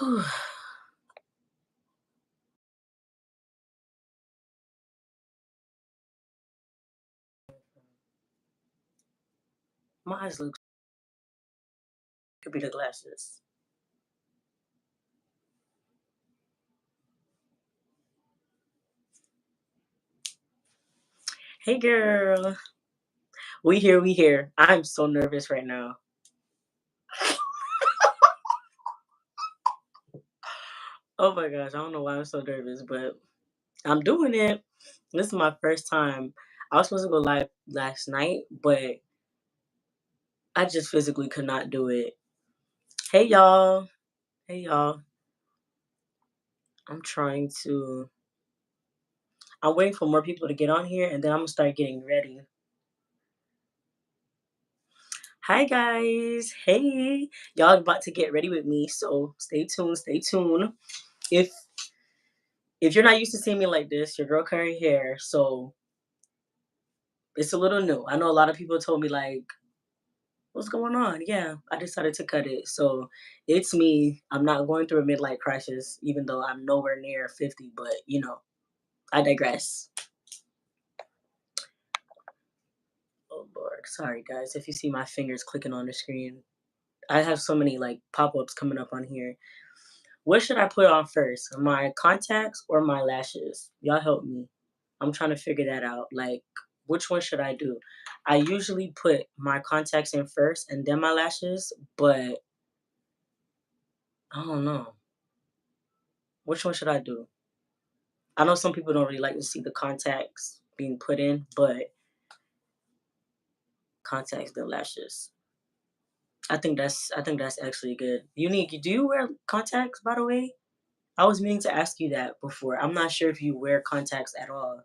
Whew. My eyes look could be the glasses. Hey girl. We here. I'm so nervous right now. Oh my gosh, I don't know why I'm so nervous, but I'm doing it. This is my first time. I was supposed to go live last night, but I just physically could not do it. Hey y'all. Hey y'all. I'm trying to I'm waiting for more people to get on here and then I'm gonna start getting ready. Hi guys. Hey. Y'all about to get ready with me, so stay tuned, stay tuned. If if you're not used to seeing me like this, your girl curly hair, so it's a little new. I know a lot of people told me like, "What's going on?" Yeah, I decided to cut it. So it's me. I'm not going through a midlife crisis, even though I'm nowhere near 50. But I digress. Oh Lord, sorry guys if you see my fingers clicking on the screen. I have so many like pop-ups coming up on here. What should I put on first? My contacts or my lashes? Y'all help me. I'm trying to figure that out. Like, which one should I do? I usually put my contacts in first and then my lashes, but I don't know. Which one should I do? I know some people don't really like to see the contacts being put in, but contacts then lashes. I think that's actually good. Unique, do you wear contacts by the way? I was meaning to ask you that before. I'm not sure if you wear contacts at all.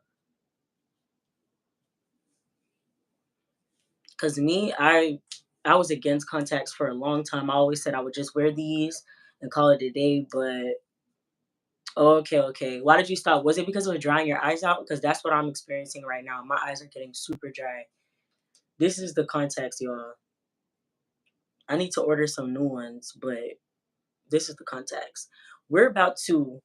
Cause me, I was against contacts for a long time. I always said I would just wear these and call it a day. But okay, okay. Why did you stop? Was it because it was drying your eyes out? Because that's what I'm experiencing right now. My eyes are getting super dry. This is the contacts, y'all. I need to order some new ones, but this is the contacts. We're about to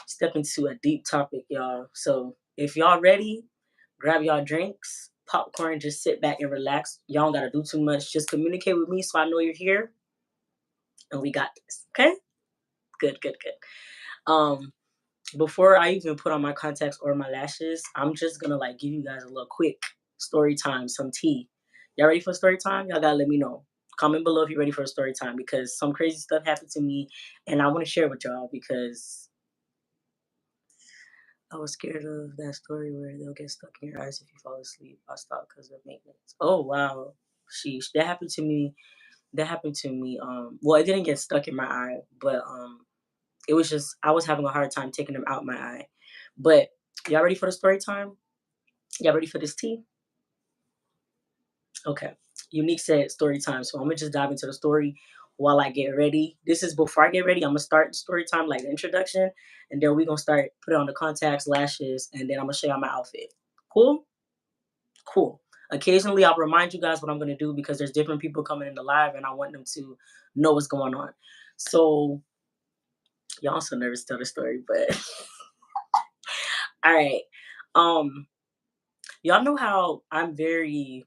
step into a deep topic, y'all. So if y'all ready, grab y'all drinks, popcorn, just sit back and relax. Y'all don't gotta do too much. Just communicate with me so I know you're here and we got this. Okay? Good, good, good. Um, before I even put on my contacts or my lashes, I'm just gonna like give you guys a little quick story time, some tea. Y'all ready for story time? Y'all gotta let me know. Comment below if you're ready for a story time because some crazy stuff happened to me and I want to share with y'all because I was scared of that story where they'll get stuck in your eyes if you fall asleep. I stopped because of maintenance. Oh wow. Sheesh. That happened to me. That happened to me. Well, it didn't get stuck in my eye, but it was just I was having a hard time taking them out my eye. But y'all ready for the story time? Y'all ready for this tea? Okay. Unique said story time. So I'm gonna just dive into the story while I get ready. This is before I get ready. I'm gonna start the story time like the introduction, and then we're gonna start put on the contacts, lashes, and then I'm gonna show y'all my outfit. Cool? Cool. Occasionally I'll remind you guys what I'm gonna do because there's different people coming in the live and I want them to know what's going on. So y'all so nervous to tell the story, but all right. Um Y'all know how I'm very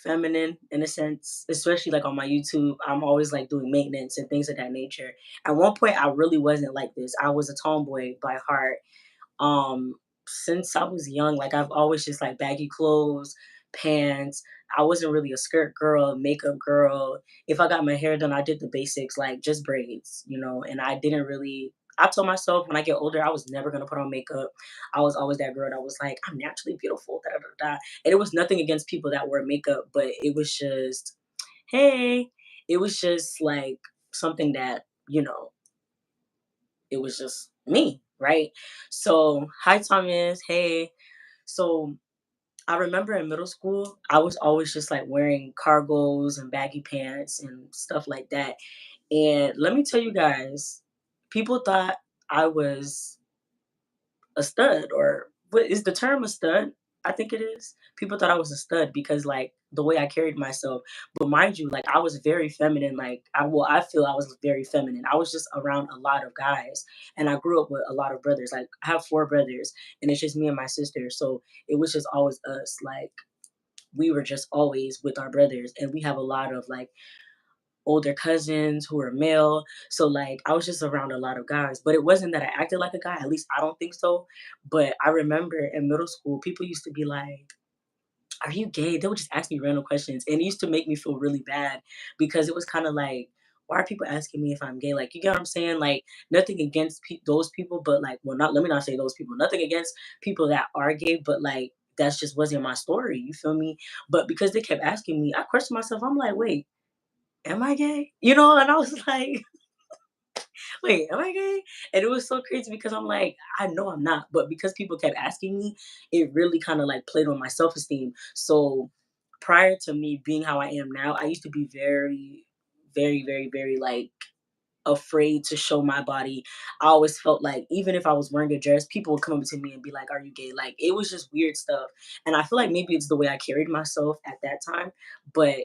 feminine in a sense, especially like on my YouTube. I'm always like doing maintenance and things of that nature. At one point, I really wasn't like this. I was a tomboy by heart. Um, since I was young, like I've always just like baggy clothes, pants. I wasn't really a skirt girl, makeup girl. If I got my hair done, I did the basics, like just braids. And I didn't really. I told myself when I get older, I was never gonna put on makeup. I was always that girl that was like, I'm naturally beautiful, da da da. Da. And it was nothing against people that wear makeup, but it was just, hey, it was just like something that it was just me, right? So, hi Thomas, hey. So, I remember in middle school, I was always just like wearing cargos and baggy pants and stuff like that. And let me tell you guys, people thought I was a stud, or what is the term a stud? I think it is. People thought I was a stud because like the way I carried myself. But mind you, like I was very feminine. Like I feel I was very feminine. I was just around a lot of guys, and I grew up with a lot of brothers. Like I have four brothers, and it's just me and my sister. So it was just always us. Like we were just always with our brothers, and we have a lot of like older cousins who are male. So like I was just around a lot of guys, but it wasn't that I acted like a guy. At least I don't think so. But I remember in middle school, people used to be like, "Are you gay?" They would just ask me random questions, and it used to make me feel really bad because it was kind of like, why are people asking me if I'm gay? Like, you get what I'm saying? Like, nothing against those people, but like, well, not let me not say those people. Nothing against people that are gay, but like, that's just wasn't my story. You feel me? But because they kept asking me, I questioned myself. I'm like, wait, am I gay? You know? And I was like, wait, am I gay? And it was so crazy because I'm like, I know I'm not, but because people kept asking me, it really kind of like played on my self esteem. So prior to me being how I am now, I used to be very, very, very, very like afraid to show my body. I always felt like even if I was wearing a dress, people would come up to me and be like, "Are you gay?" Like it was just weird stuff. And I feel like maybe it's the way I carried myself at that time, but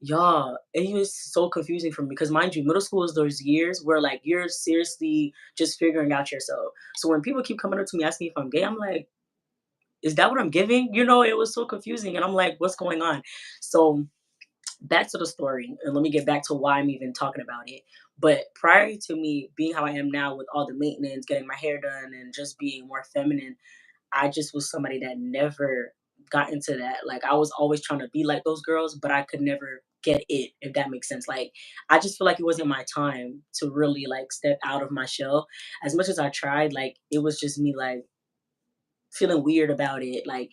yeah, it was so confusing for me because mind you, middle school is those years where like you're seriously just figuring out yourself. So when people keep coming up to me asking if I'm gay, I'm like, is that what I'm giving? You know, it was so confusing. And I'm like, what's going on? So back to the story, and let me get back to why I'm even talking about it. But prior to me being how I am now with all the maintenance, getting my hair done, and just being more feminine, I just was somebody that never got into that. Like I was always trying to be like those girls, but I could never get it, if that makes sense. Like I just feel like it wasn't my time to really like step out of my shell. As much as I tried, like it was just me like feeling weird about it. Like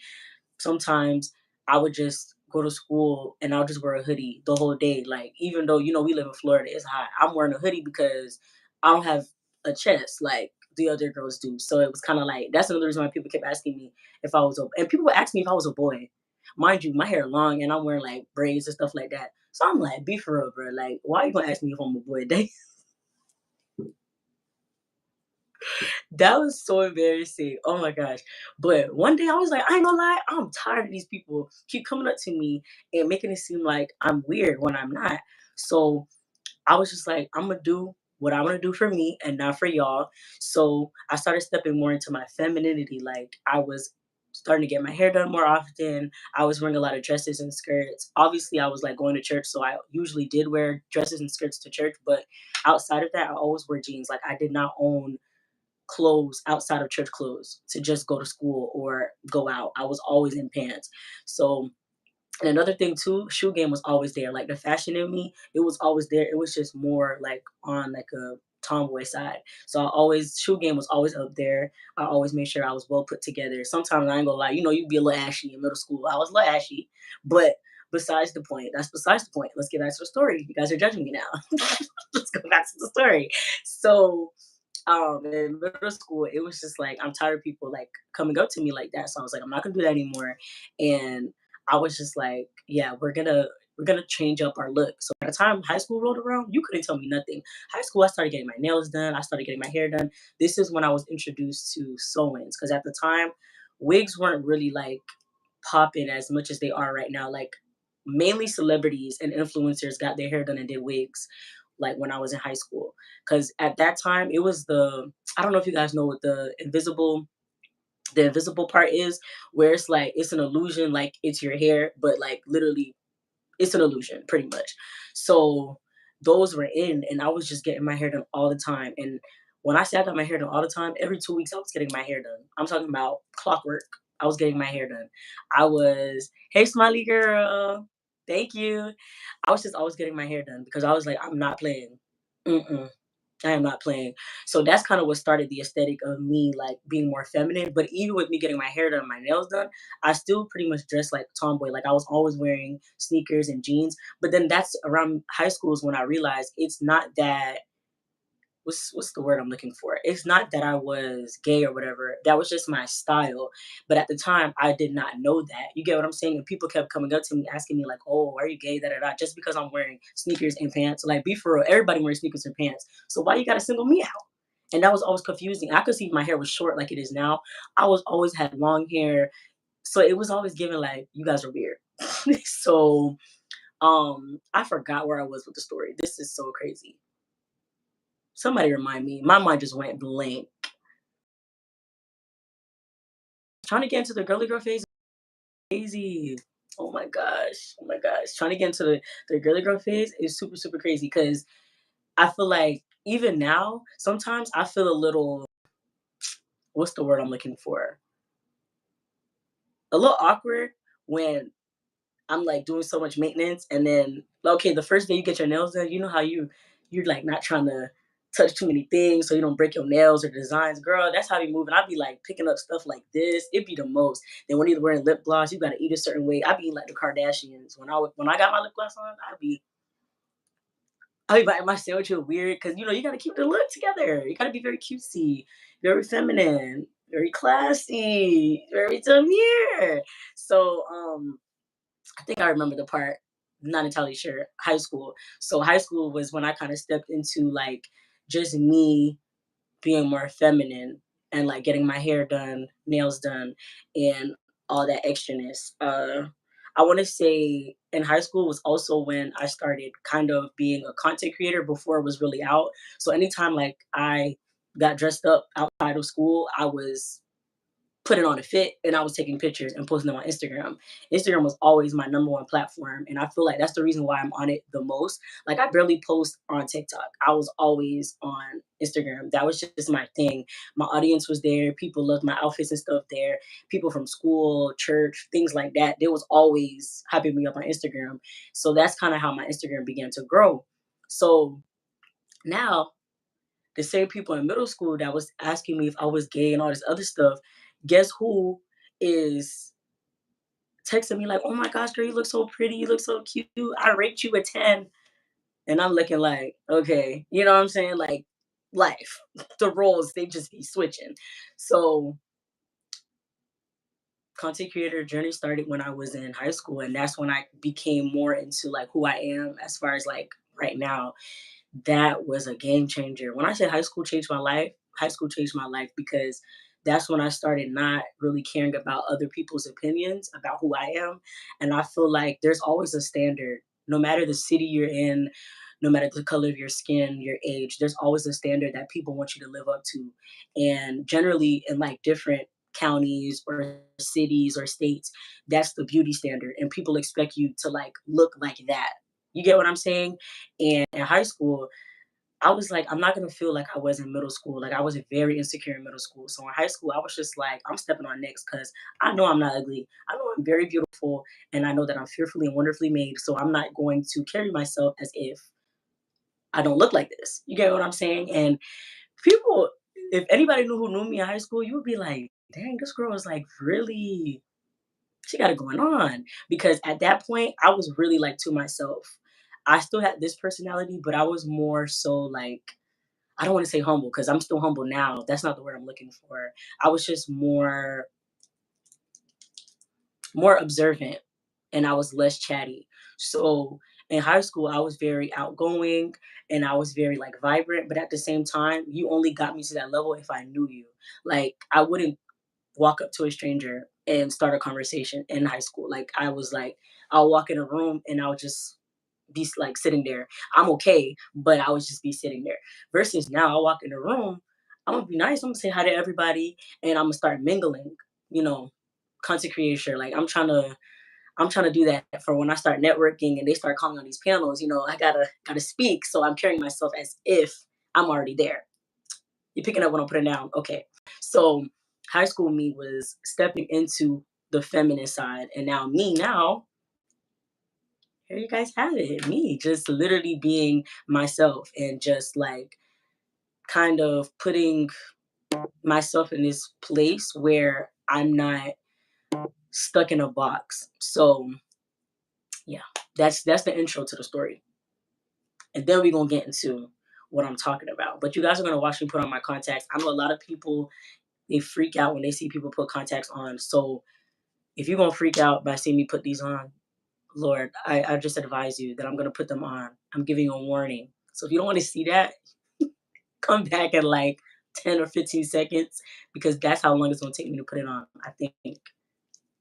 sometimes I would just go to school and I'll just wear a hoodie the whole day. Like even though we live in Florida, it's hot. I'm wearing a hoodie because I don't have a chest like the other girls do. So it was kind of like that's another reason why people kept asking me if I was a and people would ask me if I was a boy. Mind you, my hair long and I'm wearing like braids and stuff like that. So I'm like, be for real, bro. Like, why are you gonna ask me if I'm a boy? That was so embarrassing. Oh my gosh. But one day I was like, I ain't gonna lie, I'm tired of these people keep coming up to me and making it seem like I'm weird when I'm not. So I was just like, I'm gonna do what I want to do for me and not for y'all. So I started stepping more into my femininity. Like I was starting to get my hair done more often. I was wearing a lot of dresses and skirts. Obviously, I was like going to church, so I usually did wear dresses and skirts to church. But outside of that, I always wear jeans. Like I did not own clothes outside of church clothes to just go to school or go out. I was always in pants. So and another thing too, shoe game was always there. Like the fashion in me, it was always there. It was just more like on like a tomboy side. So I always shoe game was always up there. I always made sure I was well put together. Sometimes I ain't gonna lie, you'd be a little ashy in middle school. I was a little ashy, but besides the point. That's besides the point. Let's get back to the story. You guys are judging me now. Let's go back to the story. So in middle school, it was just like I'm tired of people like coming up to me like that. So I was like, I'm not gonna do that anymore. And I was just like, yeah, we're gonna change up our look. So by the time high school rolled around, you couldn't tell me nothing. High school, I started getting my nails done. I started getting my hair done. This is when I was introduced to sew-ins because at the time, wigs weren't really like popping as much as they are right now. Like mainly celebrities and influencers got their hair done and did wigs like when I was in high school. Cause at that time it was I don't know if you guys know what the invisible part is, where it's like it's an illusion, like it's your hair, but like literally it's an illusion, pretty much. So those were in, and I was just getting my hair done all the time. And when I say I got my hair done all the time, every 2 weeks I was getting my hair done. I'm talking about clockwork. I was getting my hair done. I was, hey, smiley girl, thank you. I was just always getting my hair done because I was like, I'm not playing. Mm-mm. I am not playing. So that's kind of what started the aesthetic of me like being more feminine. But even with me getting my hair done, my nails done, I still pretty much dressed like a tomboy. Like I was always wearing sneakers and jeans. But then that's around high school is when I realized it's not that what's the word I'm looking for? It's not that I was gay or whatever. That was just my style. But at the time, I did not know that. You get what I'm saying? And people kept coming up to me asking me like, "Oh, are you gay?" Da da da. Just because I'm wearing sneakers and pants. Like, be for real. Everybody wears sneakers and pants. So why you gotta single me out? And that was always confusing. I could see my hair was short like it is now. I was always had long hair. So it was always given like you guys are weird. So I forgot where I was with the story. This is so crazy. Somebody remind me. My mind just went blank. Trying to get into the girly girl phase is crazy. Oh my gosh. Oh my gosh. Trying to get into the girly girl phase is super, super crazy because I feel like even now, sometimes I feel a little, what's the word I'm looking for? A little awkward when I'm like doing so much maintenance and then okay, the first day you get your nails done, you know how you're like not trying to touch too many things so you don't break your nails or designs. Girl, that's how I be moving. I be like picking up stuff like this. It'd be the most. Then when you're wearing lip gloss, you gotta eat a certain way. I be like the Kardashians. When I got my lip gloss on, I be biting my sandwich real weird because you know you gotta keep the look together. You gotta be very cutesy, very feminine, very classy, very demure. So I think I remember the part, not entirely sure, high school. So high school was when I kind of stepped into like just me being more feminine and like getting my hair done, nails done, and all that extraness. I want to say in high school was also when I started kind of being a content creator before it was really out. So anytime like I got dressed up outside of school, I was putting on a fit and I was taking pictures and posting them on Instagram. Instagram was always my number one platform. And I feel like that's the reason why I'm on it the most. Like I barely post on TikTok. I was always on Instagram. That was just my thing. My audience was there. People loved my outfits and stuff there. People from school, church, things like that. They was always hyping me up on Instagram. So that's kind of how my Instagram began to grow. So now the same people in middle school that was asking me if I was gay and all this other stuff, guess who is texting me like, "Oh my gosh, girl, you look so pretty, you look so cute. I rate you a 10." And I'm looking like, okay, you know what I'm saying? Like life. The roles, they just be switching. So content creator journey started when I was in high school, and that's when I became more into like who I am as far as like right now. That was a game changer. When I say high school changed my life, high school changed my life because that's when I started not really caring about other people's opinions about who I am. And I feel like there's always a standard, no matter the city you're in, no matter the color of your skin, your age, there's always a standard that people want you to live up to. And generally, in like different counties or cities or states, that's the beauty standard. And people expect you to like look like that. You get what I'm saying? And in high school, I was like, I'm not gonna feel like I was in middle school. Like I was very insecure in middle school. So in high school, I was just like, I'm stepping on next because I know I'm not ugly. I know I'm very beautiful, and I know that I'm fearfully and wonderfully made. So I'm not going to carry myself as if I don't look like this. You get what I'm saying? And people, if anybody knew who knew me in high school, you would be like, dang, this girl is like really, she got it going on. Because at that point, I was really like to myself. I still had this personality, but I was more so like, I don't want to say humble because I'm still humble now. That's not the word I'm looking for. I was just more observant and I was less chatty. So in high school, I was very outgoing and I was very like vibrant, but at the same time, you only got me to that level if I knew you. Like I wouldn't walk up to a stranger and start a conversation in high school. Like I was like, I'll walk in a room and I'll just be like sitting there. I'm okay, but I would just be sitting there. Versus now, I walk in the room, I'm gonna be nice. I'm gonna say hi to everybody, and I'm gonna start mingling. You know, content creation. Like I'm trying to do that for when I start networking and they start calling on these panels. You know, I gotta speak, so I'm carrying myself as if I'm already there. You picking up what I'm putting down? Okay. So high school me was stepping into the feminine side, and now me now here you guys have it. Me just literally being myself and just like kind of putting myself in this place where I'm not stuck in a box. So yeah, that's the intro to the story. And then we're gonna get into what I'm talking about. But you guys are gonna watch me put on my contacts. I know a lot of people they freak out when they see people put contacts on. So if you're gonna freak out by seeing me put these on, Lord, I just advise you that I'm gonna put them on. I'm giving you a warning. So if you don't want to see that, come back in like 10 or 15 seconds because that's how long it's gonna take me to put it on, I think.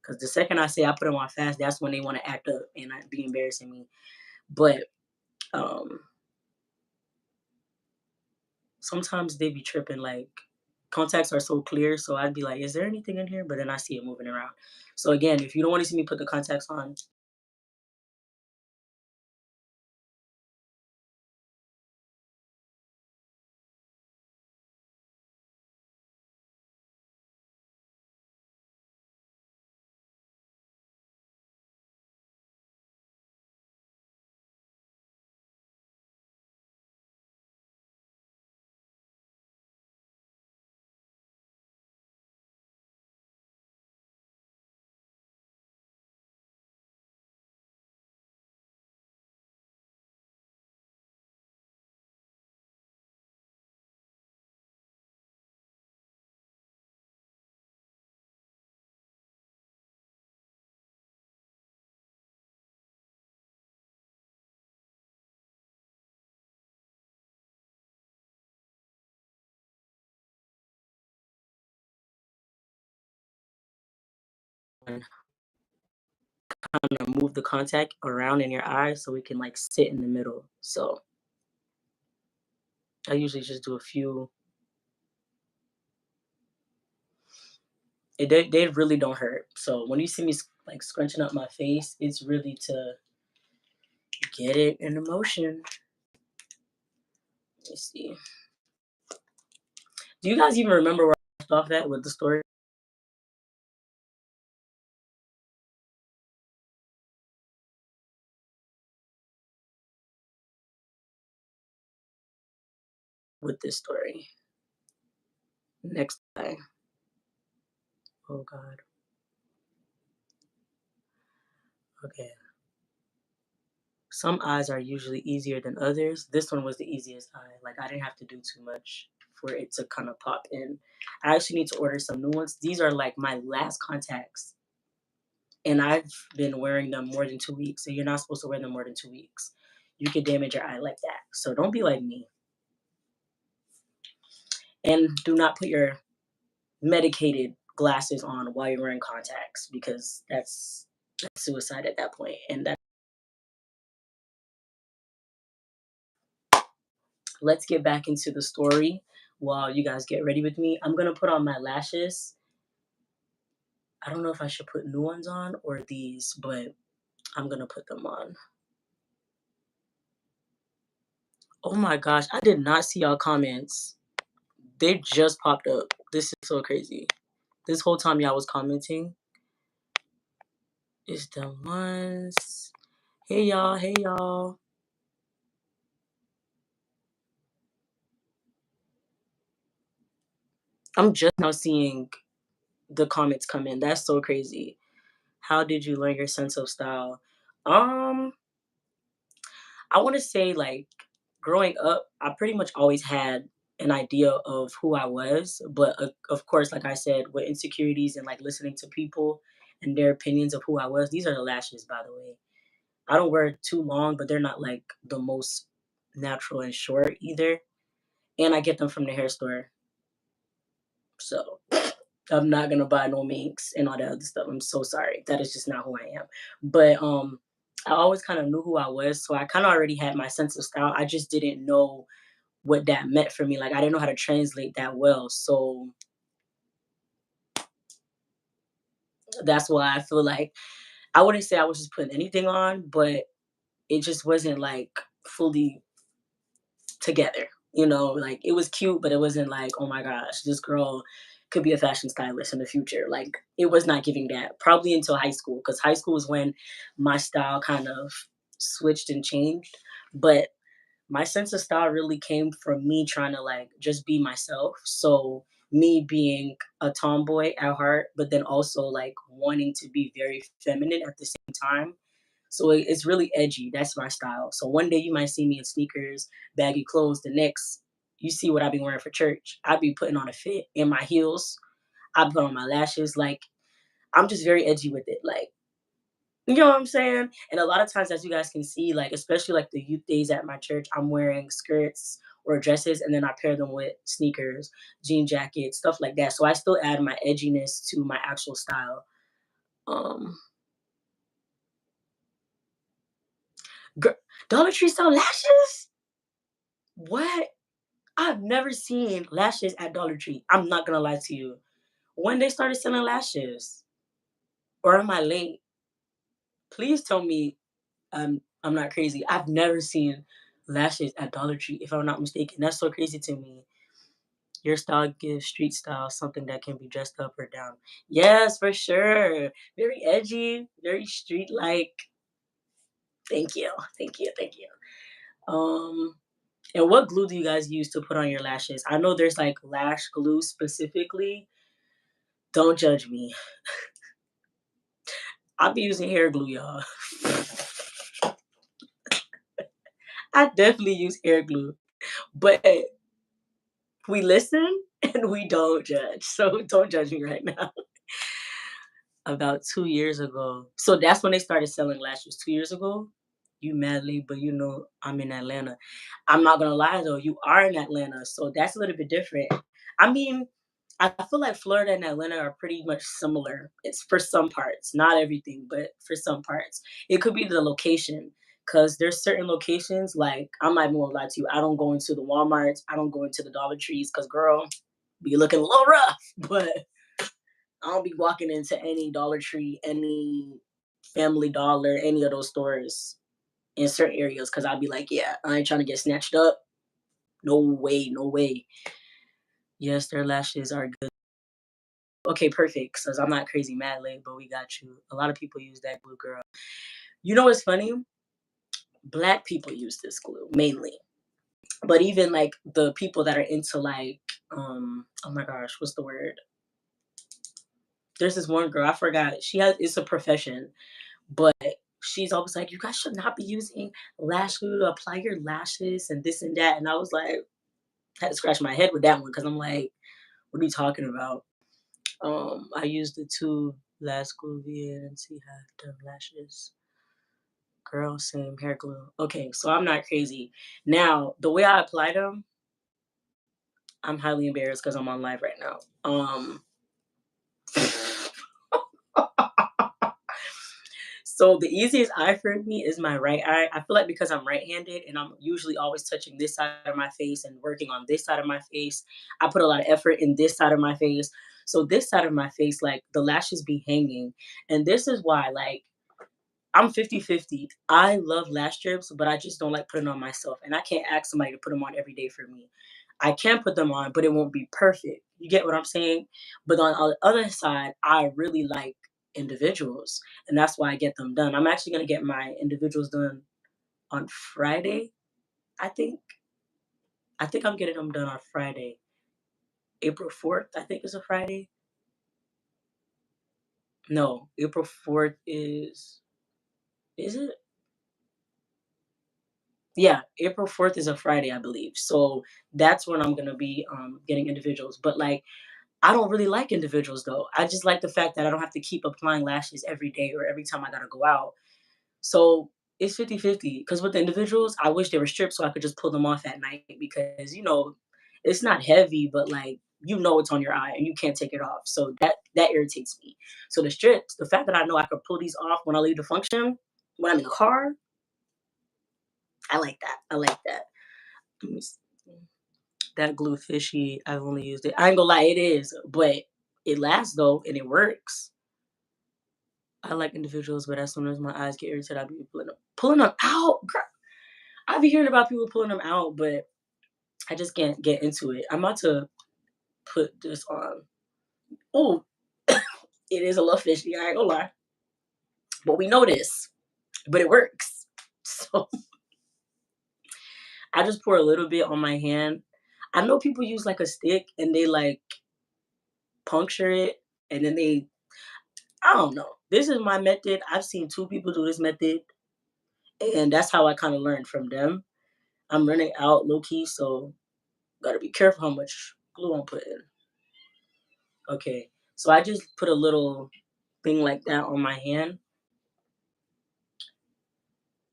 Because the second I say I put them on fast, that's when they want to act up and be embarrassing me. But um, sometimes they be tripping. Like contacts are so clear, so I'd be like, "Is there anything in here?" But then I see it moving around. So again, if you don't want to see me put the contacts on and kind of move the contact around in your eye so it can like sit in the middle. So I usually just do a few. They really don't hurt. So when you see me like scrunching up my face, it's really to get it in motion. Let me see. Do you guys even remember where I left off at with the story? With this story. Next eye. Oh God. Okay. Some eyes are usually easier than others. This one was the easiest eye. Like I didn't have to do too much for it to kind of pop in. I actually need to order some new ones. These are like my last contacts. And I've been wearing them more than 2 weeks. So you're not supposed to wear them more than 2 weeks. You could damage your eye like that. So don't be like me. And do not put your medicated glasses on while you're wearing contacts because that's suicide at that point. And that let's get back into the story while you guys get ready with me. I'm gonna put on my lashes. I don't know if I should put new ones on or these, but I'm gonna put them on. Oh my gosh, I did not see y'all comments. They just popped up. This is so crazy. This whole time y'all was commenting. It's the ones. Hey y'all, hey y'all. I'm just now seeing the comments come in. That's so crazy. How did you learn your sense of style? Um, I want to say like growing up, I pretty much always had an idea of who I was, but of course, like I said, with insecurities and like listening to people and their opinions of who I was. These are the lashes, by the way. I don't wear too long, but they're not like the most natural and short either. And I get them from the hair store. So I'm not gonna buy no minks and all that other stuff. I'm so sorry. That is just not who I am. But I always kind of knew who I was, so I kind of already had my sense of style. I just didn't know what that meant for me. Like I didn't know how to translate that well. So that's why I feel like I wouldn't say I was just putting anything on, but it just wasn't like fully together. You know, like it was cute, but it wasn't like, oh my gosh, this girl could be a fashion stylist in the future. Like it was not giving that probably until high school, because high school is when my style kind of switched and changed. But my sense of style really came from me trying to like just be myself. So me being a tomboy at heart, but then also like wanting to be very feminine at the same time. So it's really edgy. That's my style. So one day you might see me in sneakers, baggy clothes. The next, you see what I be wearing for church. I be putting on a fit in my heels. I put on my lashes. Like I'm just very edgy with it. Like you know what I'm saying? And a lot of times, as you guys can see, like especially like the youth days at my church, I'm wearing skirts or dresses, and then I pair them with sneakers, jean jackets, stuff like that. So I still add my edginess to my actual style. Um, gir Dollar Tree sell lashes? What? I've never seen lashes at Dollar Tree. I'm not gonna lie to you. When they started selling lashes? Or am I late? Please tell me I'm not crazy. I've never seen lashes at Dollar Tree, if I'm not mistaken. That's so crazy to me. Your style gives street style something that can be dressed up or down. Yes, for sure. Very edgy, very street like. Thank you. Thank you. Thank you. Um, and what glue do you guys use to put on your lashes? I know there's like lash glue specifically. Don't judge me. I'll be using hair glue, y'all. I definitely use hair glue, but we listen and we don't judge. So don't judge me right now. About 2 years ago. So that's when they started selling lashes 2 years ago. You madly, but you know I'm in Atlanta. I'm not gonna lie though, you are in Atlanta, so that's a little bit different. I mean, I feel like Florida and Atlanta are pretty much similar. It's for some parts, not everything, but for some parts. It could be the location, because there's certain locations like I'm not even gonna lie to you. I don't go into the Walmarts, I don't go into the Dollar Trees, because girl, be looking a little rough. But I don't be walking into any Dollar Tree, any Family Dollar, any of those stores in certain areas because I'll be like, yeah, I ain't trying to get snatched up. No way, no way. Yes, their lashes are good. Okay, perfect. Because I'm not crazy mad late, but we got you. A lot of people use that glue, girl. You know what's funny? Black people use this glue mainly. But even like the people that are into like, oh my gosh, what's the word? There's this one girl, I forgot. It's a profession. But she's always like, "You guys should not be using lash glue to apply your lashes and this and that." And I was like, I had to scratch my head with that one because I'm like, "What are you talking about?" I used the two lash glue via and see half done lashes. Girl, same hair glue. Okay, so I'm not crazy. Now, the way I apply them, I'm highly embarrassed because I'm on live right now. So the easiest eye for me is my right eye. I feel like because I'm right-handed and I'm usually always touching this side of my face and working on this side of my face, I put a lot of effort in this side of my face. So this side of my face, like the lashes be hanging. And this is why, like, I'm 50-50. I love lash strips, but I just don't like putting on myself. And I can't ask somebody to put them on every day for me. I can put them on, but it won't be perfect. You get what I'm saying? But on the other side, I really like individuals. And that's why I get them done. I'm actually going to get my individuals done on Friday, I think. I think I'm getting them done on Friday. April 4th, I think is a Friday. No, April 4th is it? Yeah, April 4th is a Friday, I believe. So that's when I'm gonna be getting individuals. But like I don't really like individuals though. I just like the fact that I don't have to keep applying lashes every day or every time I gotta go out. So it's 50-50. Because with the individuals, I wish they were stripped so I could just pull them off at night because it's not heavy, but like it's on your eye and you can't take it off. So that irritates me. So the strips, the fact that I know I could pull these off when I leave the function, when I'm in the car, I like that. I like that. Let me see. That glue fishy, I've only used it. I ain't gonna lie, it is, but it lasts though and it works. I like individuals, but as soon as my eyes get irritated, I be pulling them out. Girl, I be hearing about people pulling them out, but I just can't get into it. I'm about to put this on. Oh, it is a little fishy. I ain't gonna lie, but we know this, but it works. So I just pour a little bit on my hand. I know people use like a stick and they like puncture it and then I don't know. This is my method. I've seen two people do this method, and that's how I kind of learned from them. I'm running out low key, so gotta be careful how much glue I'm putting. Okay, so I just put a little thing like that on my hand,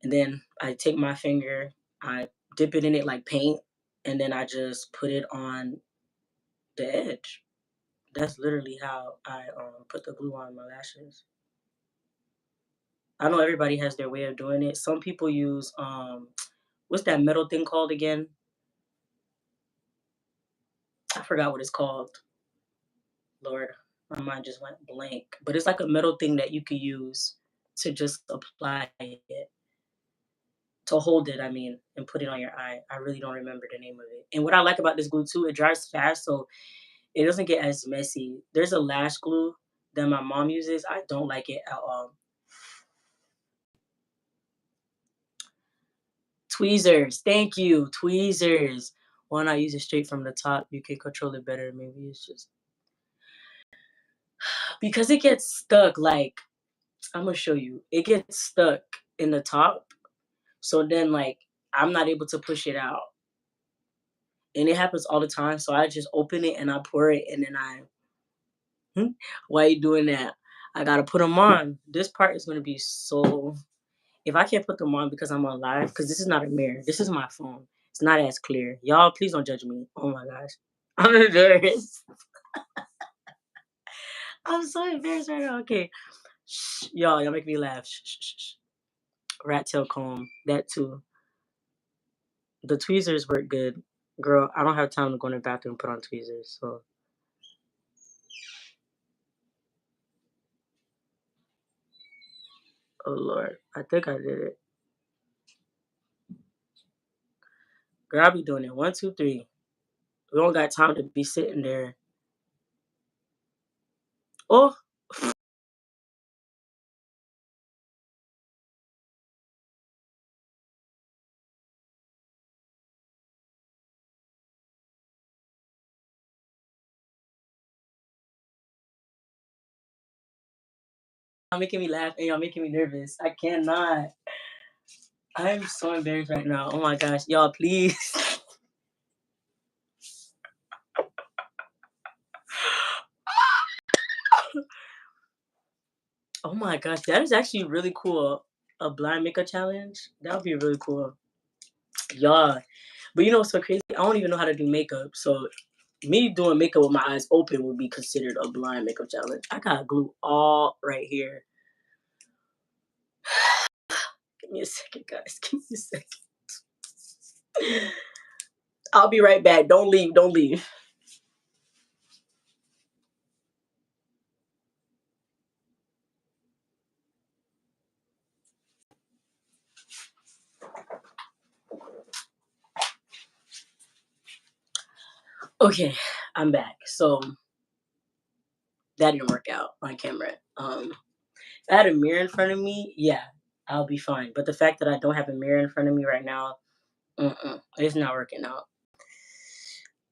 and then I take my finger, I dip it in it like paint, and then I just put it on the edge. That's literally how I put the glue on my lashes. I know everybody has their way of doing it. Some people use what's that metal thing called again? I forgot what it's called. Lord, my mind just went blank. But it's like a metal thing that you could use to just apply it, to hold it, I mean, and put it on your eye. I really don't remember the name of it. And what I like about this glue too, it dries fast, so it doesn't get as messy. There's a lash glue that my mom uses. I don't like it at all. Tweezers, thank you, tweezers. Why not use it straight from the top? You can control it better. Maybe it's just because it gets stuck. Like I'm gonna show you, it gets stuck in the top. So then, like, I'm not able to push it out, and it happens all the time. So I just open it and I pour it, and then why you doing that? I gotta put them on. This part is gonna be so. If I can't put them on because I'm on live, because this is not a mirror, this is my phone. It's not as clear. Y'all, please don't judge me. Oh my gosh, I'm embarrassed. I'm so embarrassed right now. Okay, shh, y'all make me laugh. Shh, shh, shh, shh. Rat tail comb, that too. The tweezers work good. Girl, I don't have time to go in the bathroom and put on tweezers. So, oh Lord, I think I did it. Girl, I'll be doing it. One, two, three. We don't got time to be sitting there. Oh, y'all making me laugh and y'all making me nervous. I cannot. I'm so embarrassed right now. Oh my gosh, y'all, please. Oh my gosh, that is actually really cool. A blind makeup challenge. That would be really cool. Yeah. But you know what's so crazy? I don't even know how to do makeup. So me doing makeup with my eyes open would be considered a blind makeup challenge. I got glue all right here. Give me a second, guys. Give me a second. I'll be right back. Don't leave. Don't leave. Okay, I'm back. So that didn't work out on camera. If I had a mirror in front of me, yeah, I'll be fine. But the fact that I don't have a mirror in front of me right now, it's not working out.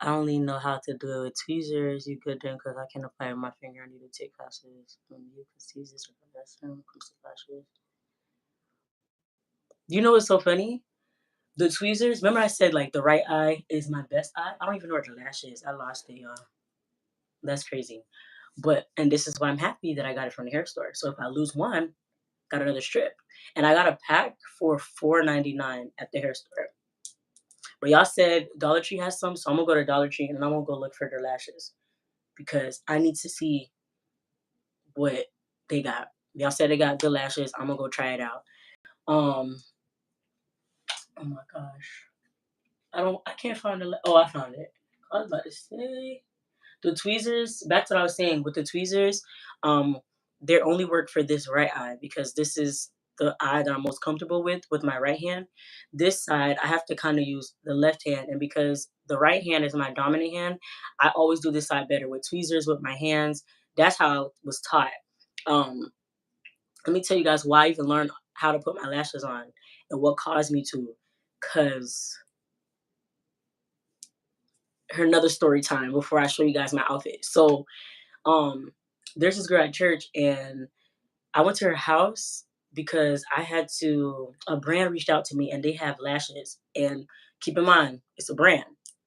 I only know how to do it with tweezers. You could then, because I can apply with my finger. I need to take classes. You can tweezers are the best when it comes to lashes. You know what's so funny? The tweezers. Remember I said like the right eye is my best eye. I don't even know where the lash is. I lost it, y'all. That's crazy. But and this is why I'm happy that I got it from the hair store. So if I lose one, got another strip, and I got a pack for $4.99 at the hair store. But y'all said Dollar Tree has some, so I'm gonna go to Dollar Tree and I'm gonna go look for their lashes because I need to see what they got. Y'all said they got good lashes. I'm gonna go try it out. Um, oh my gosh, I can't find the. Oh, I found it. I was about to say the tweezers. Back to what I was saying with the tweezers. Um, they only work for this right eye because this is the eye that I'm most comfortable with my right hand. This side, I have to kind of use the left hand, and because the right hand is my dominant hand, I always do this side better with tweezers with my hands. That's how I was taught. Um, Let me tell you guys why I even learned how to put my lashes on and what caused me to. Cause another story time before I show you guys my outfit. So um there's this girl at church and I went to her house because I had to a brand reached out to me and they have lashes. And keep in mind, it's a brand,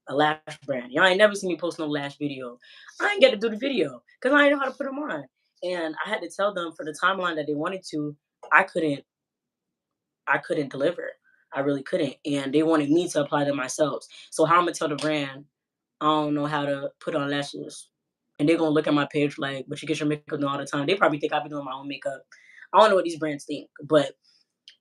a lash brand. Y'all ain't never seen me post no lash video. I ain't get to do the video because I didn't know how to put them on. And I had to tell them for the timeline that they wanted to, I couldn't I couldn't deliver. I really couldn't. And they wanted me to apply them myself. So how I'm gonna tell the brand I don't know how to put on lashes. And they're gonna look at my page like, but you get your makeup done all the time. They probably think I be doing my own makeup. I don't know what these brands think, but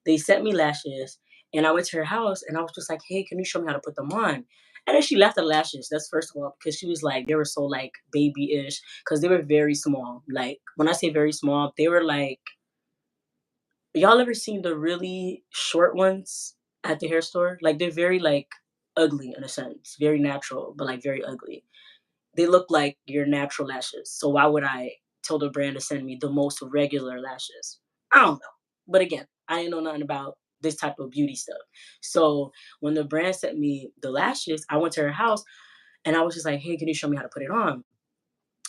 they sent me lashes, and I went to her house, and I was just like, "Hey, can you show me how to put them on?" And then she laughed at the lashes. That's first of all because she was like, they were so like baby-ish because they were very small. Like when I say very small, they were like, y'all ever seen the really short ones at the hair store? Like they're very like ugly in a sense, very natural, but like very ugly. They look like your natural lashes. So why would I tell the brand to send me the most regular lashes? I don't know. But again, I didn't know nothing about this type of beauty stuff. So when the brand sent me the lashes, I went to her house and I was just like, hey, can you show me how to put it on?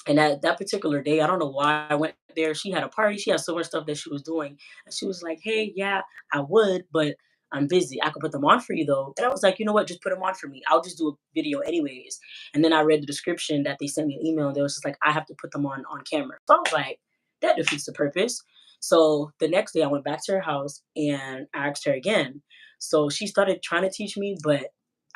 And that particular day, I don't know why I went there. She had a party. She had so much stuff that she was doing. And she was like, hey, yeah, I would, but I'm busy. I could put them on for you though. And I was like, you know what? Just put them on for me. I'll just do a video anyways. And then I read the description that they sent me an email. And they was just like, I have to put them on camera. So I was like, that defeats the purpose. So the next day I went back to her house and I asked her again. So she started trying to teach me, but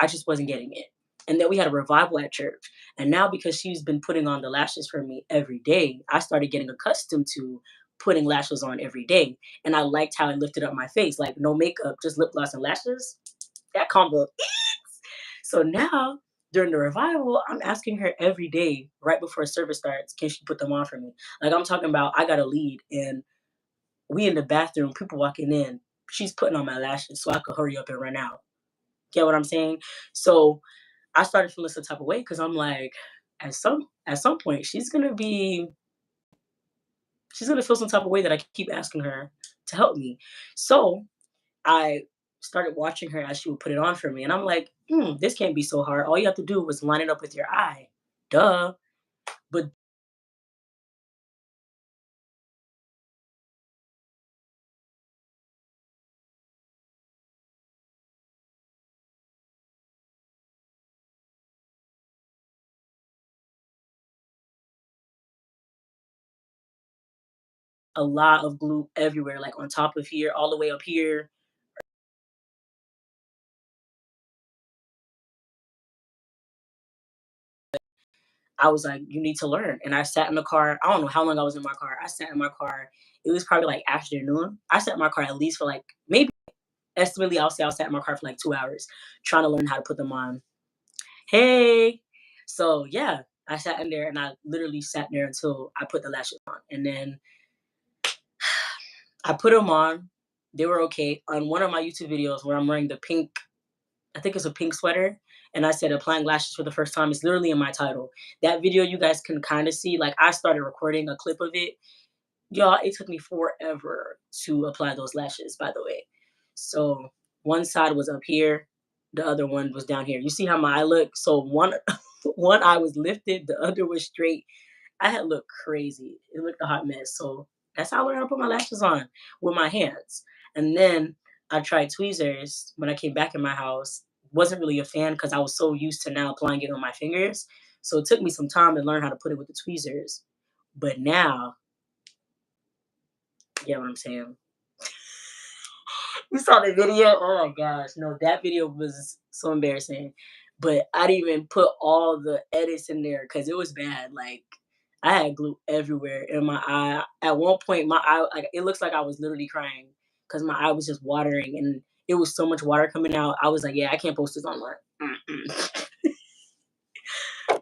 I just wasn't getting it. And then we had a revival at church. And now because she's been putting on the lashes for me every day, I started getting accustomed to putting lashes on every day. And I liked how it lifted up my face. Like no makeup, just lip gloss and lashes. That combo. So now during the revival, I'm asking her every day, right before service starts, can she put them on for me? Like I'm talking about I got a lead and we in the bathroom, people walking in. She's putting on my lashes so I could hurry up and run out. Get what I'm saying? So I started feeling some type of way because I'm like, at some point, she's gonna feel some type of way that I keep asking her to help me. So I started watching her as she would put it on for me, and I'm like, this can't be so hard. All you have to do was line it up with your eye, duh. But a lot of glue everywhere, like on top of here, all the way up here. I was like, you need to learn. And I sat in the car. I don't know how long I was in my car. I sat in my car. It was probably like afternoon. I sat in my car at least for like maybe estimately, I'll say I sat in my car for like 2 hours trying to learn how to put them on. Hey. So yeah, I sat in there and I literally sat there until I put the lashes on. And then I put them on. They were okay. On one of my YouTube videos where I'm wearing the pink, I think it's a pink sweater, and I said applying lashes for the first time. It's literally in my title. That video you guys can kind of see. Like I started recording a clip of it. Y'all, it took me forever to apply those lashes, by the way. So one side was up here, the other one was down here. You see how my eye looked? So one one eye was lifted, the other was straight. I had looked crazy. It looked a hot mess. So that's how I learned how to put my lashes on with my hands. And then I tried tweezers when I came back in my house. Wasn't really a fan because I was so used to now applying it on my fingers. So it took me some time to learn how to put it with the tweezers. But now, you get what I'm saying? You saw the video? Oh my gosh. No, that video was so embarrassing. But I didn't even put all the edits in there because it was bad. Like I had glue everywhere in my eye. At one point, my eye like it looks like I was literally crying because my eye was just watering and it was so much water coming out. I was like, yeah, I can't post this online. Mm-mm.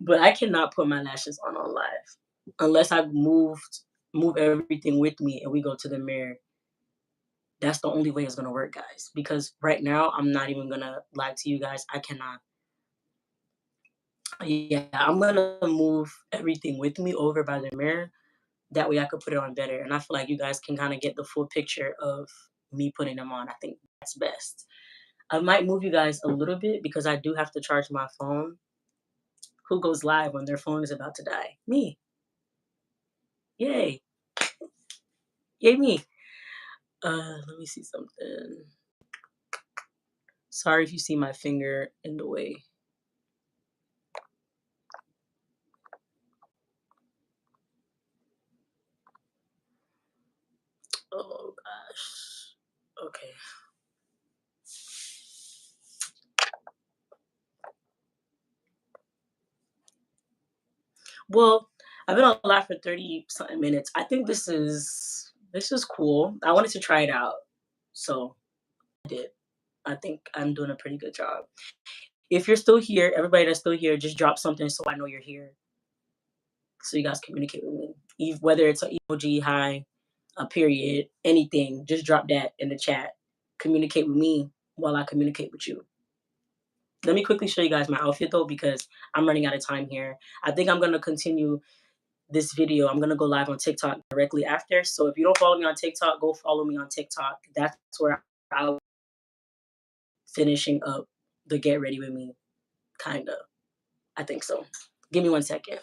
But I cannot put my lashes on live unless I've move everything with me and we go to the mirror. That's the only way it's gonna work, guys. Because right now, I'm not even gonna lie to you guys. I cannot. Yeah, I'm gonna move everything with me over by the mirror. That way I could put it on better. And I feel like you guys can kind of get the full picture of me putting them on. I think that's best. I might move you guys a little bit because I do have to charge my phone. Who goes live when their phone is about to die? Me. Yay. Yay, me. Let me see something. Sorry if you see my finger in the way. Oh gosh. Okay. Well, I've been on live for 30 something minutes. I think this is This is cool. I wanted to try it out, so I did. I think I'm doing a pretty good job. If you're still here, everybody that's still here, just drop something so I know you're here, so you guys communicate with me. Whether it's an emoji, hi, a period, anything, just drop that in the chat. Communicate with me while I communicate with you. Let me quickly show you guys my outfit though, because I'm running out of time here. I think I'm gonna continue this video. I'm gonna go live on TikTok directly after. So if you don't follow me on TikTok, go follow me on TikTok. That's where I'll finishing up the get ready with me, kinda. I think so. Give me 1 second.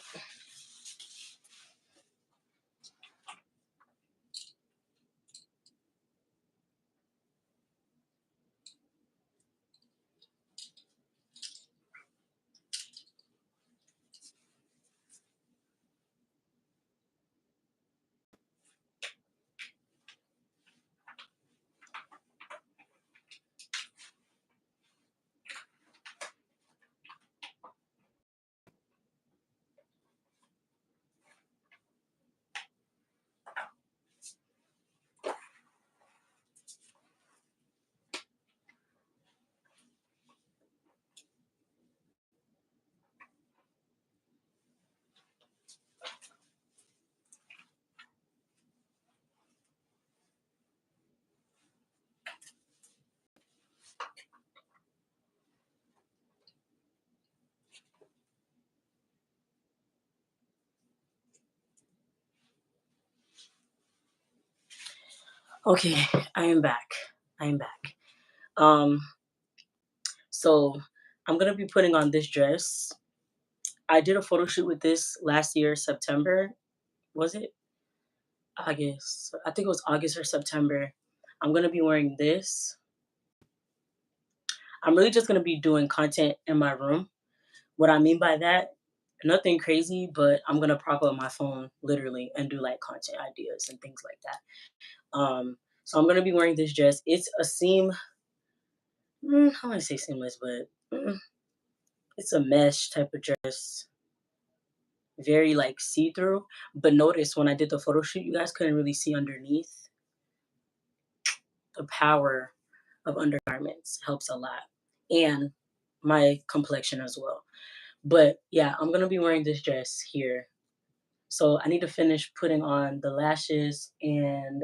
Okay, I am back. I am back. Um, so I'm gonna be putting on this dress. I did a photo shoot with this last year, September. Was it August? I think it was August or September. I'm gonna be wearing this. I'm really just gonna be doing content in my room. What I mean by that, nothing crazy, but I'm gonna prop up my phone literally and do like content ideas and things like that. So I'm gonna be wearing this dress. It's a seam. I want to say seamless, but it's a mesh type of dress, very like see through. But notice when I did the photo shoot, you guys couldn't really see underneath. The power of undergarments helps a lot, and my complexion as well. But yeah, I'm gonna be wearing this dress here. So I need to finish putting on the lashes, and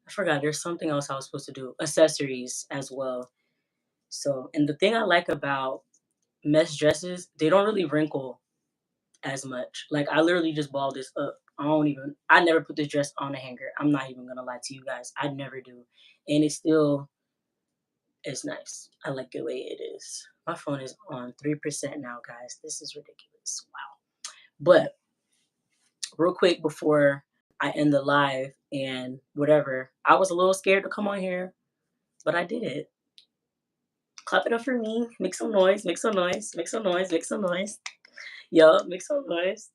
I forgot there's something else I was supposed to do. Accessories as well. So, and the thing I like about mesh dresses, they don't really wrinkle as much. Like I literally just ball this up. I never put this dress on a hanger. I'm not even gonna lie to you guys. I never do. And it still is nice. I like the way it is. My phone is on 3% now, guys. This is ridiculous. Wow. But real quick before I end the live and whatever, I was a little scared to come on here, but I did it. Clap it up for me. Make some noise, make some noise, make some noise, make some noise. Yup, make some noise.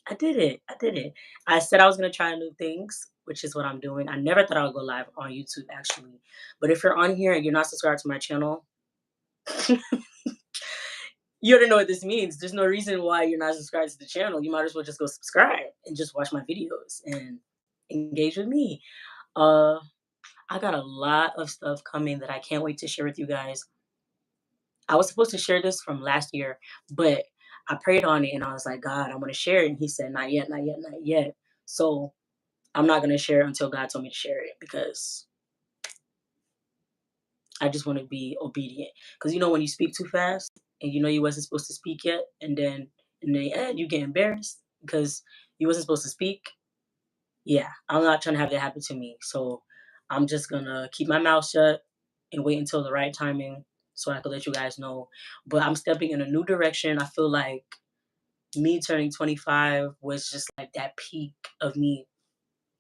I did it. I did it. I said I was gonna try new things, which is what I'm doing. I never thought I would go live on YouTube actually. But if you're on here and you're not subscribed to my channel, you already know what this means. There's no reason why you're not subscribed to the channel. You might as well just go subscribe and just watch my videos and engage with me. Uh I got a lot of stuff coming that I can't wait to share with you guys. I was supposed to share this from last year, but I prayed on it and I was like, God, I want to share it. And he said, not yet, not yet, not yet. So I'm not going to share it until God told me to share it because I just want to be obedient. Because you know, when you speak too fast and you know you wasn't supposed to speak yet, and then in the end you get embarrassed because you wasn't supposed to speak. Yeah, I'm not trying to have that happen to me. So I'm just gonna keep my mouth shut and wait until the right timing so I can let you guys know. But I'm stepping in a new direction. I feel like me turning 25 was just like that peak of me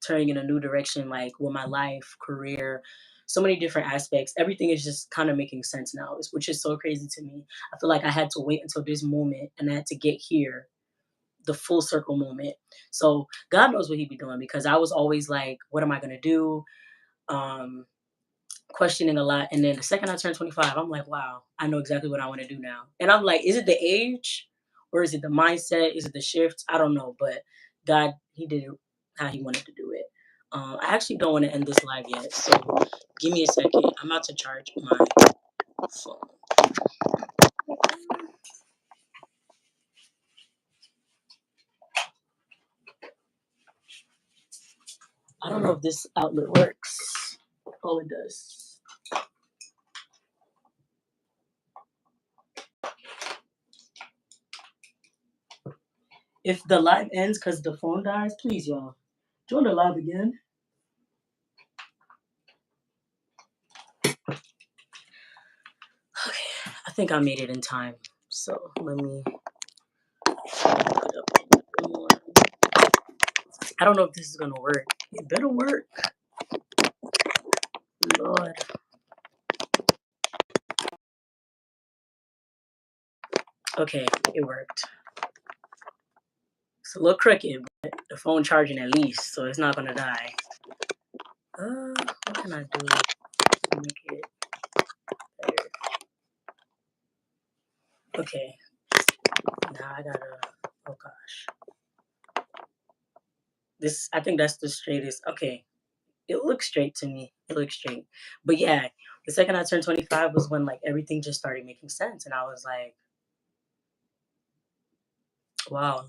turning in a new direction, like with my life, career, so many different aspects. Everything is just kind of making sense now, which is so crazy to me. I feel like I had to wait until this moment and I had to get here, the full circle moment. So God knows what he be doing because I was always like, what am I gonna do? Um, questioning a lot. And then the second I turned 25, I'm like, wow, I know exactly what I want to do now. And I'm like, is it the age or is it the mindset? Is it the shift? I don't know. But God, He did it how He wanted to do it. I actually don't want to end this live yet, so give me a second. I'm about to charge my phone. I don't know if this outlet works. Oh, it does. If the live ends because the phone dies, please, y'all, join the live again. Okay, I think I made it in time. So let me put it up a little bit more. I don't know if this is gonna work. It better work. Lord. Okay, it worked. It's a little crooked, but the phone charging at least, so it's not gonna die. What can I do to make it better? Okay, now I gotta. Oh gosh, this. I think that's the straightest. Okay, it looks straight to me. It looks straight. But yeah, the second I turned 25 was when like everything just started making sense, and I was like, wow,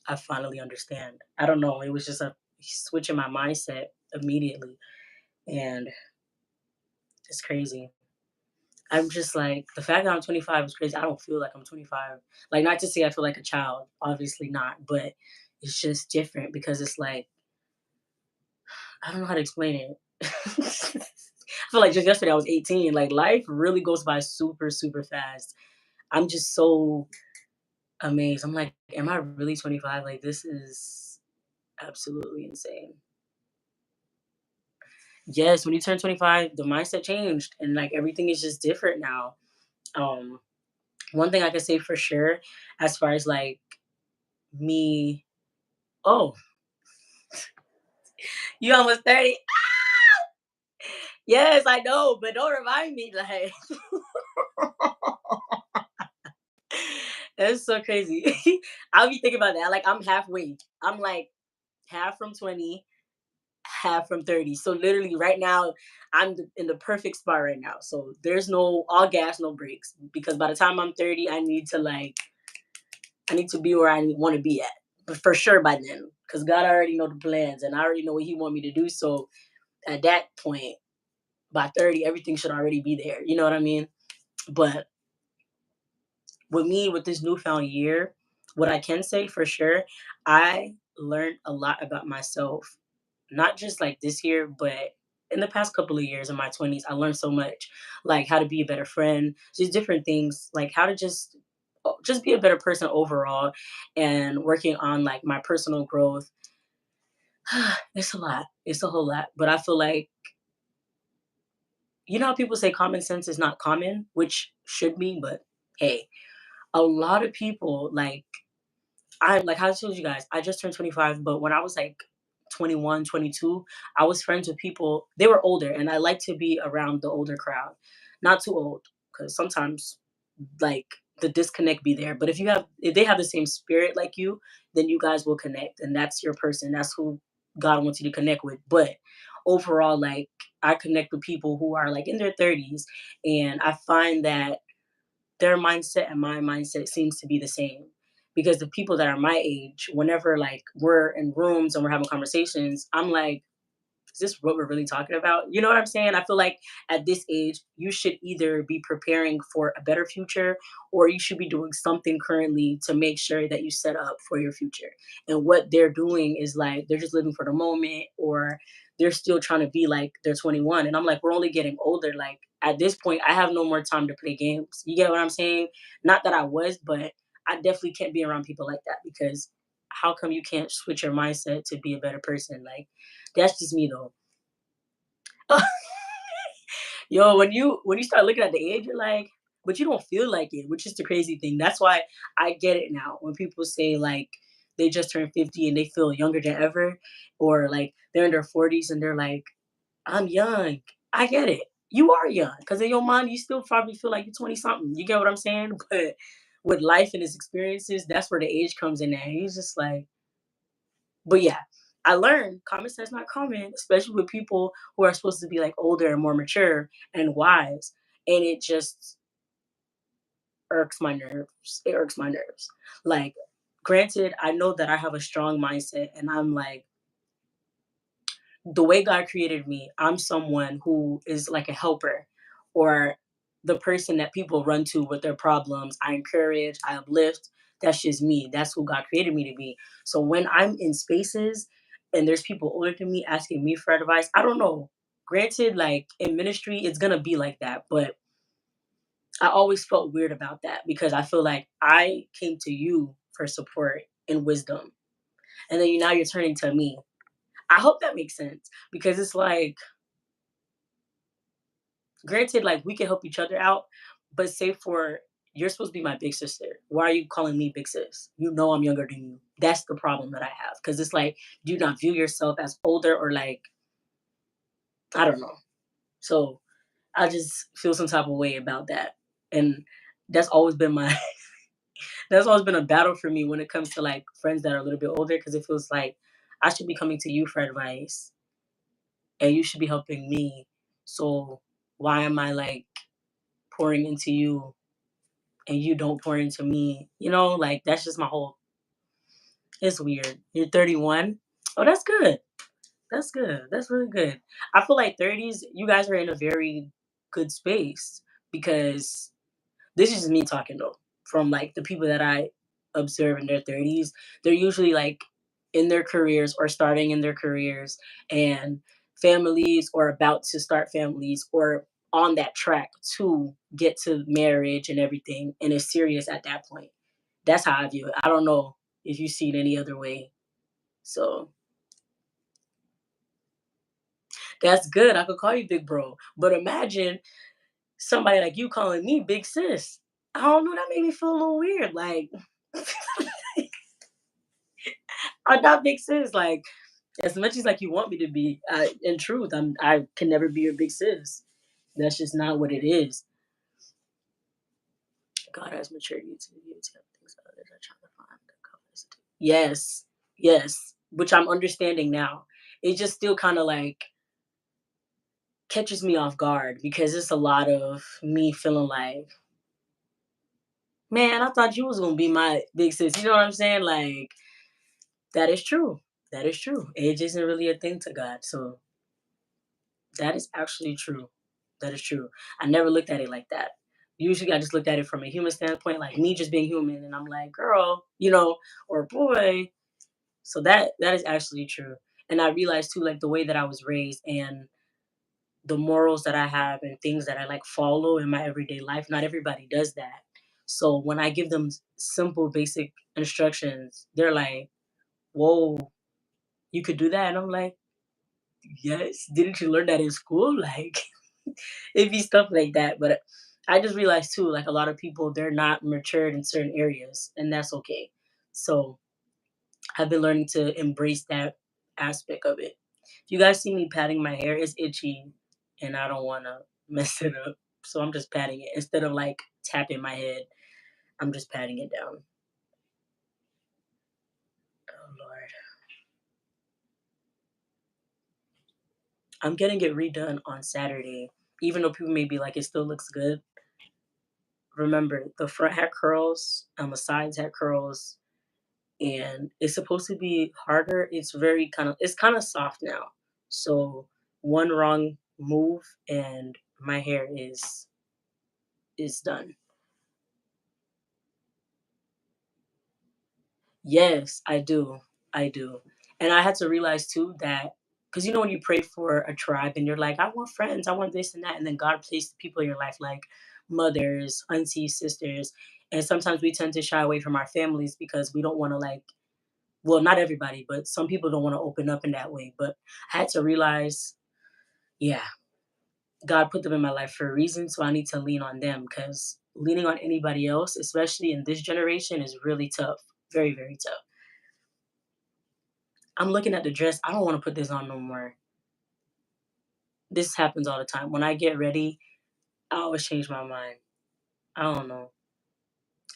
I finally understand. I don't know. It was just a switch in my mindset immediately, and it's crazy. I'm just like the fact that I'm 25 is crazy. I don't feel like I'm 25. Like not to say I feel like a child, obviously not, but it's just different because it's like I don't know how to explain it. I feel like just yesterday I was 18. Like life really goes by super super fast. I'm just so amazed. I'm like, am I really 25? Like this is absolutely insane. Yes, when you turn 25, the mindset changed and like everything is just different now. Um One thing I can say for sure as far as like me, oh, you almost 30? Yes, I know, but don't remind me, like that's so crazy. I'll be thinking about that. Like I'm halfway. I'm like half from 20, half from 30. So literally right now, in the perfect spot right now. So there's no all gas, no brakes. Because by the time I'm 30, I need to be where I want to be at. But for sure by then. Because God already know the plans and I already know what He want me to do. So at that point, by 30, everything should already be there. You know what I mean? But with me, with this newfound year, what I can say for sure, I learned a lot about myself. Not just like this year, but in the past couple of years in my 20s, I learned so much. Like how to be a better friend, just different things, like how to just be a better person overall and working on like my personal growth. It's a lot. It's a whole lot. But I feel like you know how people say common sense is not common, which should be, but hey, a lot of people I'm like how I told you guys, I just turned 25, but when I was like 21, 22, I was friends with people, they were older, and I like to be around the older crowd. Not too old, because sometimes like the disconnect be there. But if they have the same spirit like you, then you guys will connect and that's your person. That's who God wants you to connect with. But overall, like I connect with people who are like in their 30s and I find that their mindset and my mindset seems to be the same. Because the people that are my age, whenever like we're in rooms and we're having conversations, I'm like, is this what we're really talking about? You know what I'm saying? I feel like at this age, you should either be preparing for a better future or you should be doing something currently to make sure that you set up for your future. And what they're doing is like they're just living for the moment or they're still trying to be like they're 21. And I'm like, we're only getting older. Like at this point, I have no more time to play games. You get what I'm saying? Not that I was, but I definitely can't be around people like that because how come you can't switch your mindset to be a better person? Like that's just me though. Yo, when you start looking at the age, you're like, but you don't feel like it, which is the crazy thing. That's why I get it now. When people say like they just turned 50 and they feel younger than ever, or like they're in their 40s and they're like, I'm young. I get it. You are young. Because in your mind, you still probably feel like you're 20 something. You get what I'm saying? But with life and his experiences, that's where the age comes in at. He's just like, But yeah, I learned common sense not common, especially with people who are supposed to be like older and more mature and wise. And it just irks my nerves. It irks my nerves. Like, granted, I know that I have a strong mindset and I'm like, the way God created me, I'm someone who is like a helper or the person that people run to with their problems. I encourage, I uplift. That's just me. That's who God created me to be. So when I'm in spaces and there's people older than me asking me for advice, I don't know. Granted, like in ministry, it's going to be like that. But I always felt weird about that because I feel like I came to you for support and wisdom. And then now you're turning to me. I hope that makes sense because it's like, granted, like we can help each other out, but say for you're supposed to be my big sister. Why are you calling me big sis? You know I'm younger than you. That's the problem that I have. Cause it's like, do you not view yourself as older or like, I don't know. So I just feel some type of way about that. And that's always been my that's always been a battle for me when it comes to like friends that are a little bit older because it feels like I should be coming to you for advice and you should be helping me. So why am I like pouring into you and you don't pour into me, like that's just my whole it's weird. You're 31. Oh, that's good. That's good. That's really good. I feel like 30s, you guys are in a very good space because this is just me talking though. From like the people that I observe in their 30s, they're usually like in their careers or starting in their careers and families or about to start families or on that track to get to marriage and everything and it's serious at that point. That's how I view it. I don't know if you see it any other way. So that's good. I could call you big bro. But imagine somebody like you calling me big sis. I don't know, that made me feel a little weird. Like I'm not big sis. Like as much as like you want me to be, in truth, I can never be your big sis. That's just not what it is. God has matured you to be able to have things others are trying to find the confidence to do. Yes, yes, which I'm understanding now. It just still kind of like catches me off guard because it's a lot of me feeling like, man, I thought you was gonna be my big sis. You know what I'm saying? Like that is true. That is true. Age isn't really a thing to God. So that is actually true. That is true. I never looked at it like that. Usually I just looked at it from a human standpoint, like me just being human, and I'm like, girl, or boy. So that is actually true. And I realized too, like the way that I was raised and the morals that I have and things that I like follow in my everyday life, not everybody does that. So when I give them simple, basic instructions, they're like, whoa, you could do that? And I'm like, yes, didn't you learn that in school? Like, it'd be stuff like that. But I just realized too, like a lot of people, they're not matured in certain areas, and that's okay. So I've been learning to embrace that aspect of it. If you guys see me patting my hair, it's itchy, and I don't want to mess it up. So I'm just patting it instead of like tapping my head. I'm just patting it down. Oh Lord, I'm getting it redone on Saturday. Even though people may be like, it still looks good. Remember, the front had curls, and the sides had curls, and it's supposed to be harder. It's kind of soft now. So one wrong move and my hair is done. Yes, I do. I do. And I had to realize too that because when you pray for a tribe and you're like, I want friends, I want this and that, and then God placed people in your life like mothers, aunties, sisters. And sometimes we tend to shy away from our families because we don't want to like, well, not everybody, but some people don't want to open up in that way. But I had to realize, yeah, God put them in my life for a reason, so I need to lean on them because leaning on anybody else, especially in this generation, is really tough. Very, very tough. I'm looking at the dress. I don't want to put this on no more. This happens all the time. When I get ready, I always change my mind. I don't know.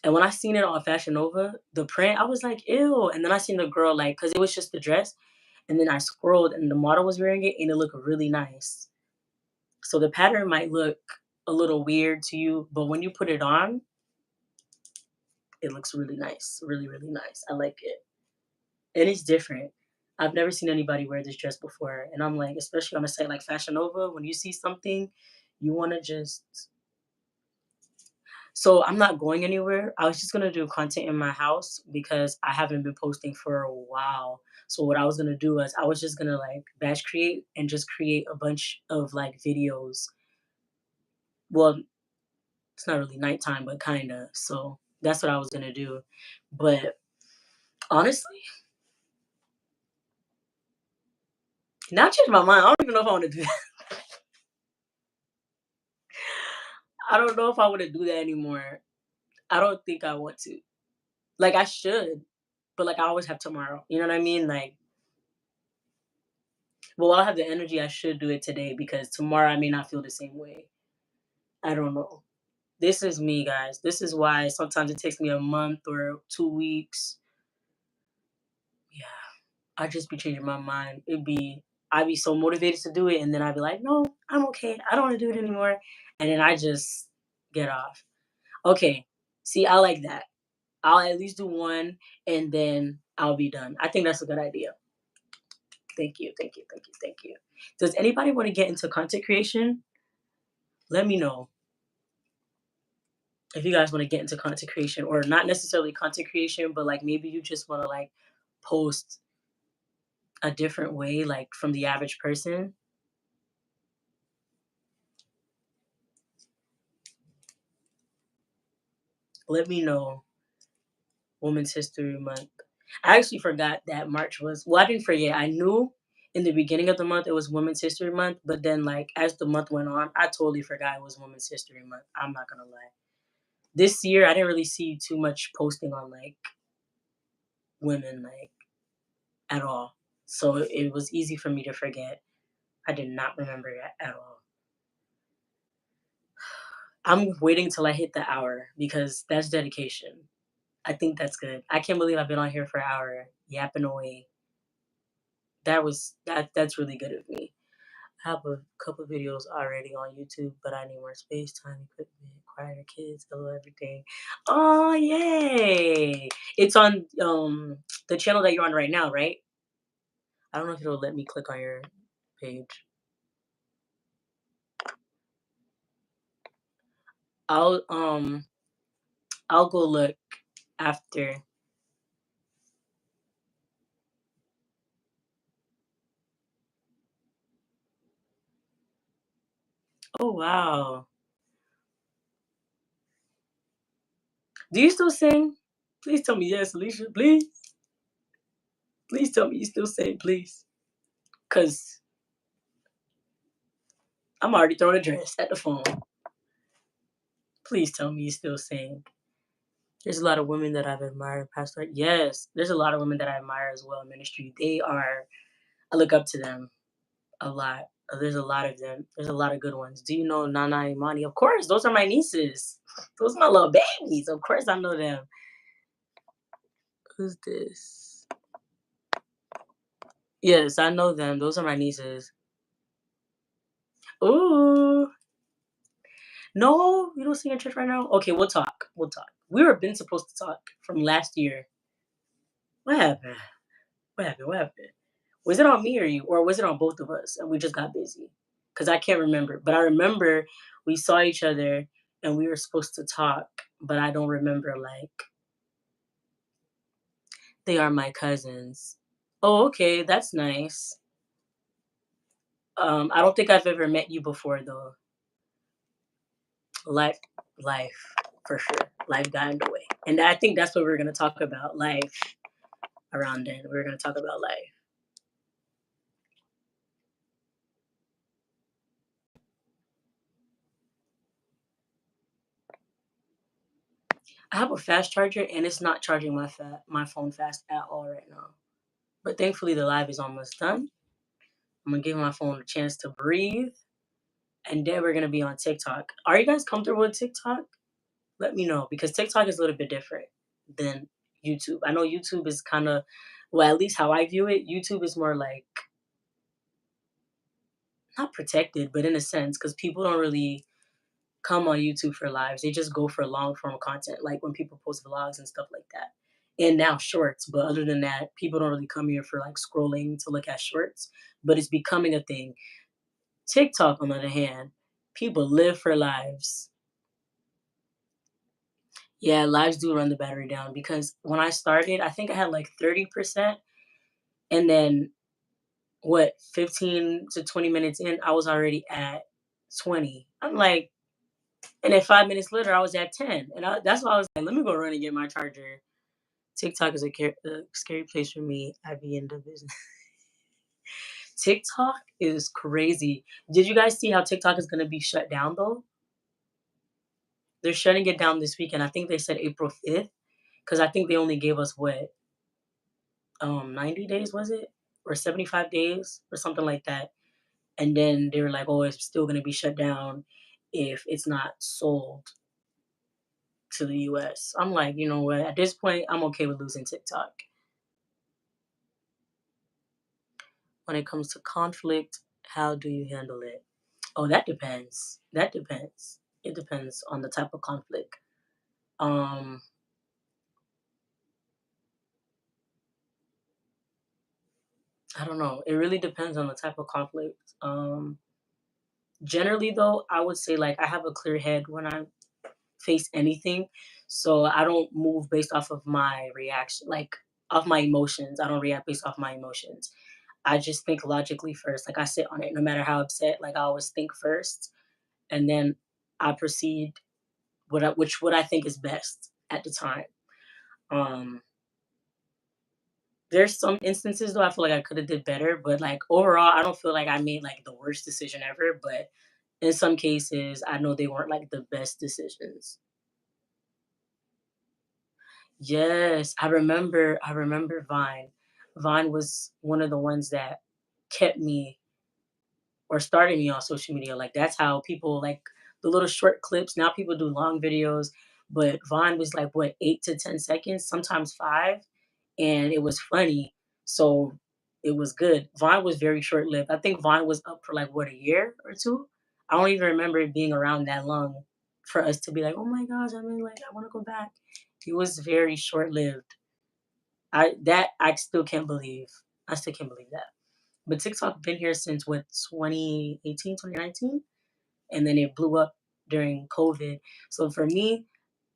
And when I seen it on Fashion Nova, the print, I was like, ew. And then I seen the girl like, cause it was just the dress. And then I scrolled and the model was wearing it and it looked really nice. So the pattern might look a little weird to you, but when you put it on, it looks really nice. Really, really nice. I like it. And it's different. I've never seen anybody wear this dress before. And I'm like, especially on a site like Fashion Nova, when you see something, you want to just. So I'm not going anywhere. I was just gonna do content in my house because I haven't been posting for a while. So what I was gonna do is I was just gonna like batch create and just create a bunch of like videos. Well, it's not really nighttime, but kinda. So that's what I was gonna do. But honestly, now I changed my mind. I don't even know if I want to do that. I don't know if I want to do that anymore. I don't think I want to. Like I should, but like I always have tomorrow. You know what I mean? Like, but while I have the energy, I should do it today because tomorrow I may not feel the same way. I don't know. This is me, guys. This is why sometimes it takes me a month or 2 weeks. Yeah, I just be changing my mind. I'd be so motivated to do it, and then I'd be like, no, I'm okay. I don't want to do it anymore. And then I just get off. Okay. See, I like that. I'll at least do one and then I'll be done. I think that's a good idea. Thank you. Thank you. Thank you. Thank you. Does anybody want to get into content creation? Let me know if you guys want to get into content creation or not necessarily content creation, but like maybe you just want to like post a different way, like from the average person. Let me know. Women's History Month. I actually forgot that March was. Well, I didn't forget. I knew in the beginning of the month it was Women's History Month, but then like as the month went on, I totally forgot it was Women's History Month. I'm not gonna lie. This year, I didn't really see too much posting on like women like at all, so it was easy for me to forget. I did not remember it at all. I'm waiting till I hit the hour because that's dedication. I think that's good. I can't believe I've been on here for an hour yapping away. That's really good of me. I have a couple videos already on YouTube, but I need more space, time, equipment, quieter kids, hello everything. Oh yay! It's on the channel that you're on right now, right? I don't know if it'll let me click on your page. I'll um I'll go look after. Oh wow. Do you still sing? Please tell me yes, Alicia. Please. Please tell me you still sing, please. Cause I'm already throwing a dress at the phone. Please tell me you still sing. There's a lot of women that I've admired past life. Yes, there's a lot of women that I admire as well in ministry. I look up to them a lot. There's a lot of them. There's a lot of good ones. Do you know Nana Imani? Of course, those are my nieces. Those are my little babies. Of course, I know them. Who's this? Yes, I know them. Those are my nieces. Ooh. No, you don't sing in church right now? Okay, we'll talk. We'll talk. We were been supposed to talk from last year. What happened? What happened? What happened? Was it on me or you, or was it on both of us and we just got busy? Because I can't remember. But I remember we saw each other and we were supposed to talk, but I don't remember like they are my cousins. Oh, okay, that's nice. I don't think I've ever met you before though. Life, life, for sure. Life got in the way, and I think that's what we're gonna talk about. Life around then. We're gonna talk about life. I have a fast charger, and it's not charging my phone fast at all right now. But thankfully, the live is almost done. I'm gonna give my phone a chance to breathe, and then we're gonna be on TikTok. Are you guys comfortable with TikTok? let me know because TikTok is a little bit different than YouTube. I know YouTube is kind of, well, at least how I view it, YouTube is more like not protected, but in a sense, because people don't really come on YouTube for lives. They just go for long form content, like when people post vlogs and stuff like that. And now shorts. But other than that, people don't really come here for like scrolling to look at shorts. But it's becoming a thing. TikTok, on the other hand, people live for lives. Yeah, lives do run the battery down because when I started, I think I had like 30%. And then what, 15 to 20 minutes in, I was already at 20. I'm like, and then 5 minutes later, I was at 10. And that's why I was like, let me go run and get my charger. TikTok is a scary place for me. I be in the business. TikTok is crazy. Did you guys see how TikTok is going to be shut down though? They're shutting it down this weekend. I think they said April 5th because I think they only gave us what 90 days was it or 75 days or something like that. And then they were like, oh, it's still going to be shut down if it's not sold to the US. I'm like, you know what? At this point, I'm okay with losing TikTok. When it comes to conflict, how do you handle it? Oh, that depends. That depends. It depends on the type of conflict. Um, I don't know. It really depends on the type of conflict. Generally though, I would say like I have a clear head when I face anything. So I don't move based off of my reaction, like off my emotions. I don't react based off my emotions. I just think logically first. Like I sit on it, no matter how upset. Like I always think first, and then I proceed what I think is best at the time. Um, there's some instances though I feel like I could have did better, but like overall, I don't feel like I made like the worst decision ever. But in some cases, I know they weren't like the best decisions. Yes, I remember Vine. Vine was one of the ones that kept me or started me on social media. Like that's how people like the little short clips. Now people do long videos, but Vine was like what 8 to 10 seconds, sometimes five, and it was funny. So it was good. Vine was very short lived. I think Vine was up for like what a year or two. I don't even remember it being around that long for us to be like, oh my gosh, I mean like I want to go back. It was very short lived. I still can't believe. I still can't believe that. But TikTok been here since what 2018, 2019, and then it blew up during COVID. So for me,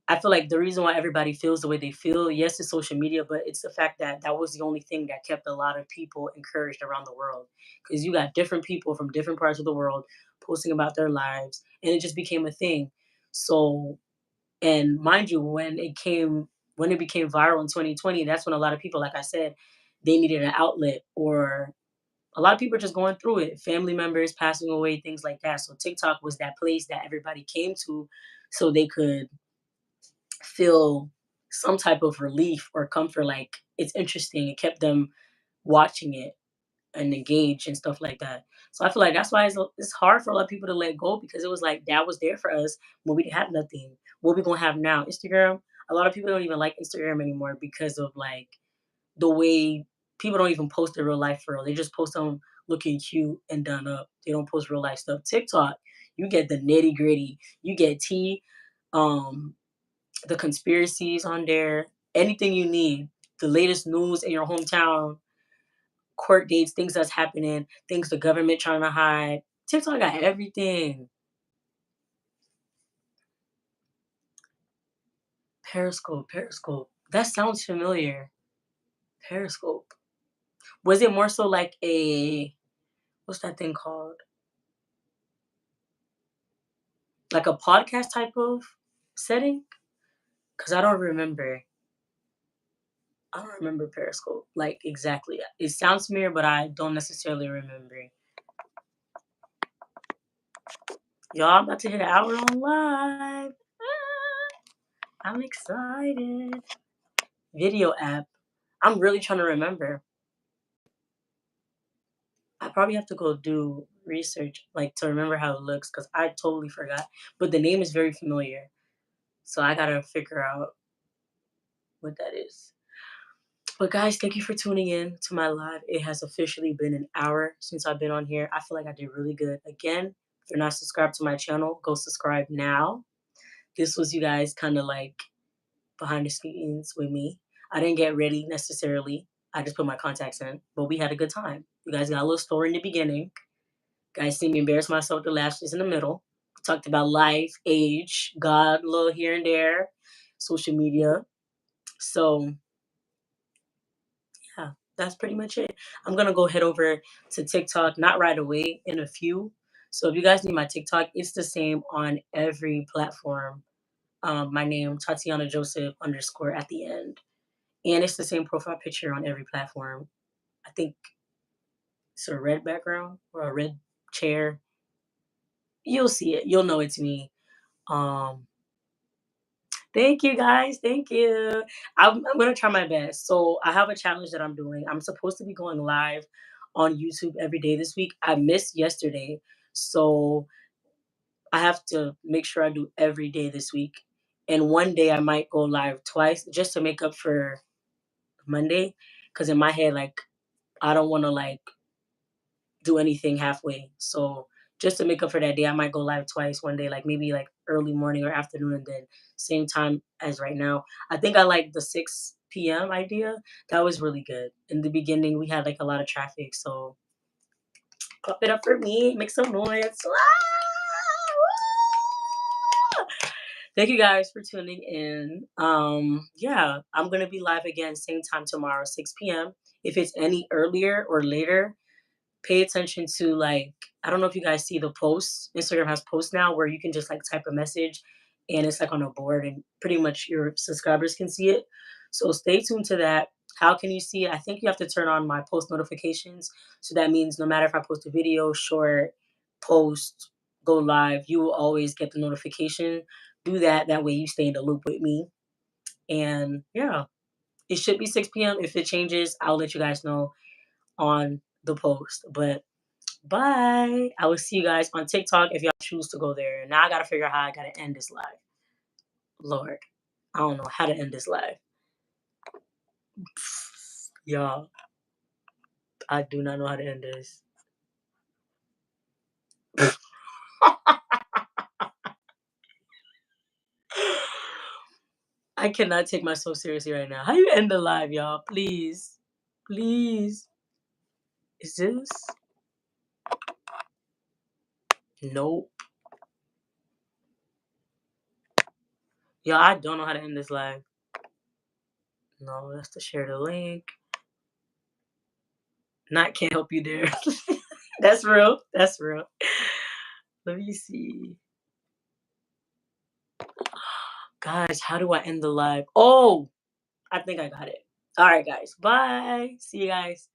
I feel like the reason why everybody feels the way they feel, yes, it's social media, but it's the fact that that was the only thing that kept a lot of people encouraged around the world. Because you got different people from different parts of the world posting about their lives, and it just became a thing. So, and mind you, when it became viral in 2020, that's when a lot of people, like I said, they needed an outlet or a lot of people are just going through it, family members passing away, things like that. So TikTok was that place that everybody came to so they could feel some type of relief or comfort. Like it's interesting. It kept them watching it and engaged and stuff like that. So I feel like that's why it's hard for a lot of people to let go because it was like that was there for us when we didn't have nothing. What we gonna have now? Instagram. A lot of people don't even like Instagram anymore because of like the way people don't even post their real life for real. They just post them looking cute and done up. They don't post real life stuff. TikTok, you get the nitty gritty. You get tea, um, the conspiracies on there, anything you need, the latest news in your hometown, court dates, things that's happening, things the government trying to hide. TikTok got everything. Periscope, Periscope. That sounds familiar. Periscope. Was it more so like a what's that thing called? Like a podcast type of setting? Cause I don't remember Periscope, like, exactly. It sounds familiar, but I don't necessarily remember. Y'all, I'm about to hit an hour on live. I'm excited. Video app. I'm really trying to remember. I probably have to go do research, like, to remember how it looks, cause I totally forgot, but the name is very familiar. So I gotta figure out what that is. But guys, thank you for tuning in to my live. It has officially been an hour since I've been on here. I feel like I did really good. Again, if you're not subscribed to my channel, go subscribe now. This was you guys kind of like behind the scenes with me. I didn't get ready necessarily. I just put my contacts in, but we had a good time. You guys got a little story in the beginning. Guys see me embarrass myself with the lashes in the middle. We talked about life, age, God, a little here and there, social media. So yeah, that's pretty much it. I'm gonna go head over to TikTok, not right away, in a few. So if you guys need my TikTok, it's the same on every platform. My name, Tatiana Joseph underscore at the end. And it's the same profile picture on every platform. I think it's a red background or a red chair. You'll see it. You'll know it's me. Um, Thank you guys. Thank you. I'm gonna try my best. So I have a challenge that I'm doing. I'm supposed to be going live on YouTube every day this week. I missed yesterday, so I have to make sure I do every day this week. And one day I might go live twice just to make up for Monday. Cause in my head, like I don't want to like do anything halfway. So just to make up for that day, I might go live twice one day, like maybe like early morning or afternoon, and then same time as right now. I think I like the 6 p.m. idea. That was really good. In the beginning, we had like a lot of traffic, so clap it up for me, make some noise. Thank you guys for tuning in. Yeah, I'm gonna be live again same time tomorrow, 6 p.m. If it's any earlier or later, pay attention to like I don't know if you guys see the posts. Instagram has posts now where you can just like type a message and it's like on a board and pretty much your subscribers can see it. So stay tuned to that. How can you see it? I think you have to turn on my post notifications. So that means no matter if I post a video, short, post, go live, you will always get the notification. Do that. That way you stay in the loop with me. And yeah, it should be 6 p.m. If it changes, I'll let you guys know on the post. But bye. I will see you guys on TikTok if y'all choose to go there. Now I gotta figure out how I gotta end this live. Lord, I don't know how to end this live. Y'all, I do not know how to end this. I cannot take myself seriously right now. How you end the live, y'all? Please. Please. Is this? Nope. Y'all, I don't know how to end this live. No, that's to share the link. Not can't help you there. That's real. That's real. Let me see. Guys, how do I end the live? Oh, I think I got it. All right, guys. Bye. See you guys.